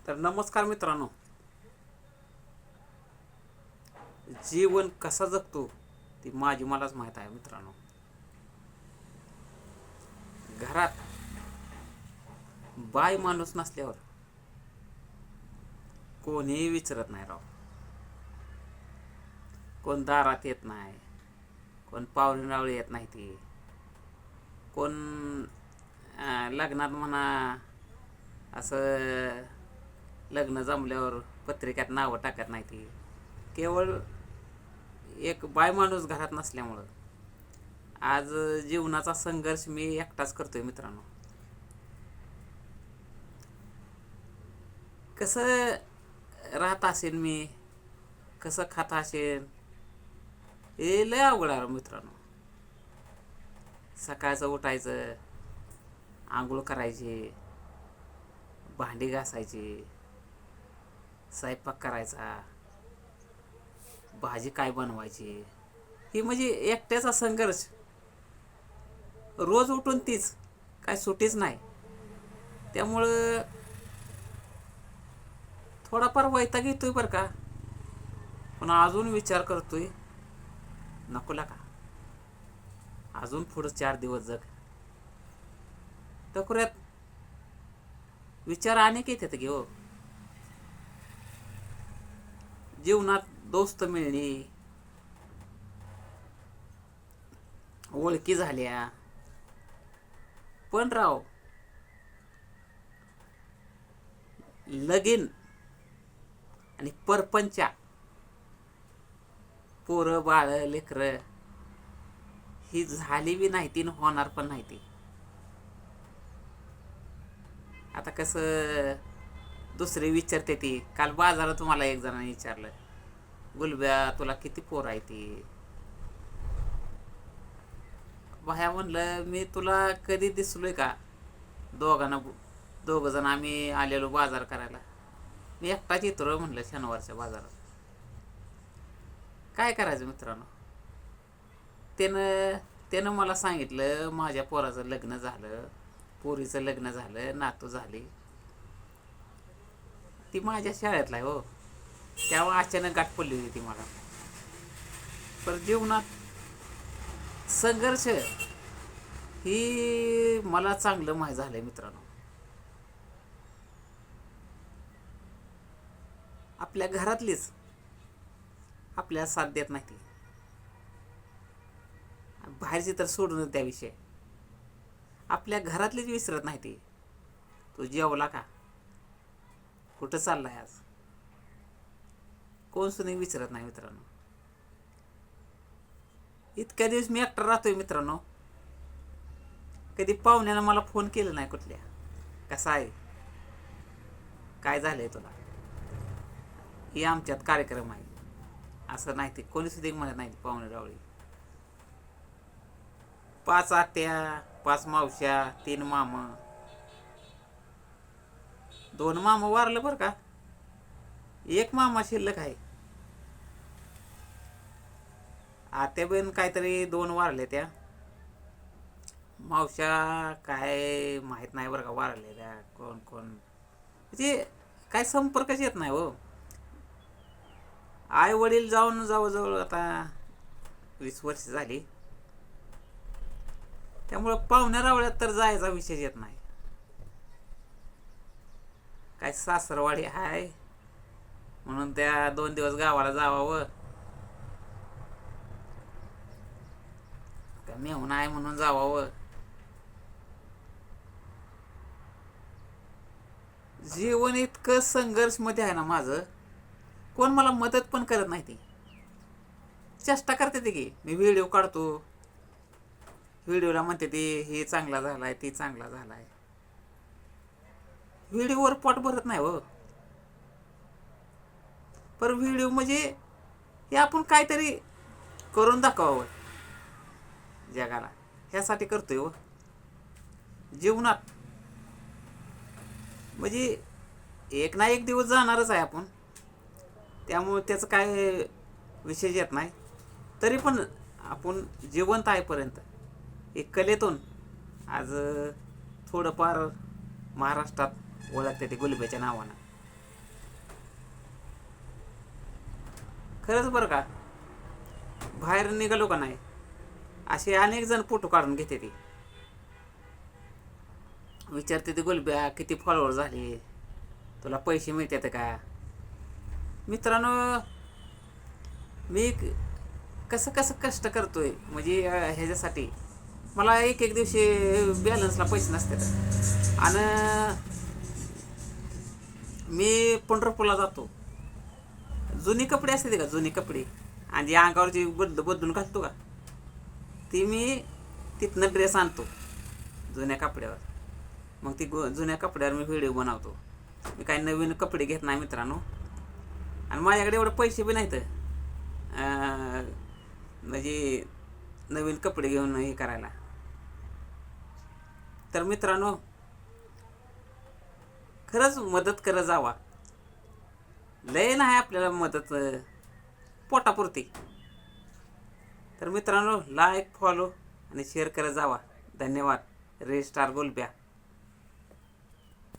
तर नमस्कार मित्रांनो. जीवन कसा जगतो ती मलाच माहीत आहे मित्रांनो. घरात बाय माणूस नसल्यावर कोणीही विचारत नाही राव. कोण दारात येत नाही, कोण पाहुणे रावळे येत नाही, ती कोण लग्नात म्हणा असं लग्न जमल्यावर पत्रिकेत नावं टाकत नाही. ती केवळ एक बाय माणूस घरात नसल्यामुळं आज जीवनाचा संघर्ष मी एकटाच करतोय मित्रांनो. कसं राहत असेल मी, कसं खात असेल, हे लय अवघड आहे मित्रांनो. सकाळचं उठायचं, आंघोळ करायची, भांडी घासायची, स्वयंपाक करायचा, भाजी काय बनवायची, ही म्हणजे एकट्याचा संघर्ष. रोज उठून तीच, काय सुटीच नाही. त्यामुळं थोडाफार वैताग येतोय बरं का, पण अजून विचार करतोय नकोला का अजून पुढं 4 दिवस जग. टकोऱ्यात विचार अनेक येतात की हो. जीवनात दोस्त मिळणे, ओळखी झाल्या, पण राव लगीन आणि परपंचा, पोरं बाळ लेकरं ही झाली बी नाही ती, होणार पण नाही ती. आता कसं दुसरे विचारते ती. काल बाजारात तुम्हाला एक जणांनी विचारलं, गुलब्या तुला किती पोर आहे ती? बाया म्हणलं मी तुला कधी दिसलोय का? दोघ जण आम्ही आलेलो बाजार करायला. मी एकटाच येतो म्हणलं शनिवारच्या बाजारात. काय करायचं मित्रांनो. त्यानं मला सांगितलं माझ्या पोराचं लग्न झालं, पोरीचं लग्न झालं, नातू झाली. ती माझ्या शाळेतला आहे हो. तेव्हा अचानक गाठ पडली होती ती मला. पण जीवनात संघर्ष ही मला चांगलं माहीत झालंय मित्रांनो. आपल्या घरातलीच आपल्याला साथ देत नाही ती, बाहेरची तर सोडून त्या विषय. आपल्या घरातलीच विसरत नाही ती. तू जेवला का, कुठं चाललाय आज, कोण सुद्धा विचारत नाही मित्रांनो. इतक्या दिवस मी एकटा राहतोय मित्रांनो. कधी पाहुण्यानं मला फोन केला नाही कुठल्या, कसा आहे, काय झालंय तुला, हे आमच्यात कार्यक्रम आहे असं नाही. ते कोणी सुद्धा म्हणत नाही पाहुणे रावळी. 5 आत्या, 5 मावश्या, 3 मामा. 2 मामा वारलं बरं का, 1 मामा शिल्लक आहे. आत्या बहीण काहीतरी 2 वारले. त्या मावश्या काय माहीत नाही बरं का वारलेल्या कोण कोण. म्हणजे काय संपर्कच येत नाही हो. आई वडील जाऊन जवळजवळ आता 20 वर्ष झाली. त्यामुळं पाहुण्या रावळ्यात तर जायचा विषय येत नाही. काय सासरवाडी आहे म्हणून त्या 2 दिवस गावाला जावावं, का मेहून आहे म्हणून जावावं. जीवन इतकं संघर्ष मध्ये आहे ना माझं. कोण मला मदत पण करत नाही. ती चेष्टा करते ती की मी व्हिडिओ काढतो, व्हिडिओला म्हणते ती हे चांगला झालाय, ती चांगला झालाय. व्हिडिओवर पोट भरत नाही हो. पण व्हिडिओ म्हणजे हे आपण काहीतरी करून दाखवावं जगाला, ह्यासाठी करतोय हो. जीवनात म्हणजे एक ना एक दिवस जाणारच आहे आपण. त्यामुळे त्याचं काय विषय येत नाही. तरी पण आपण जिवंत आहेपर्यंत एक कलेतून आज थोडंफार महाराष्ट्रात ओळखते ते गुलब्याच्या नावानं. खरंच बरं का, बाहेर निघालो का नाही असे अनेक जण फोटो काढून घेते ती, विचारते ते गोलब्या किती फॉलोअर झाले, तुला पैसे मिळतात का. मित्रांनो, मी कसं कसं कष्ट करतोय म्हणजे ह्याच्यासाठी. मला एक एक दिवशी बॅलन्सला पैसे नसतात आणि मी पंढरपूरला जातो. जुनी कपडे असते का, जुनी कपडे आणि जी अंगावरची बदलून घालतो का, ती मी तिथनं ड्रेस आणतो जुन्या कपड्यावर. मग ती जुन्या कपड्यावर मी व्हिडिओ बनवतो. मी काही नवीन कपडे घेत नाही मित्रांनो, आणि माझ्याकडे एवढे पैसे बी नाहीत म्हणजे नवीन कपडे घेऊन हे करायला. तर मित्रांनो, खरंच मदत करत जावा. लय नाही आपल्याला मदत, पोटापुरती. तर मित्रांनो, लाईक, फॉलो आणि शेअर करत जावा. धन्यवाद. Red star गोलब्या.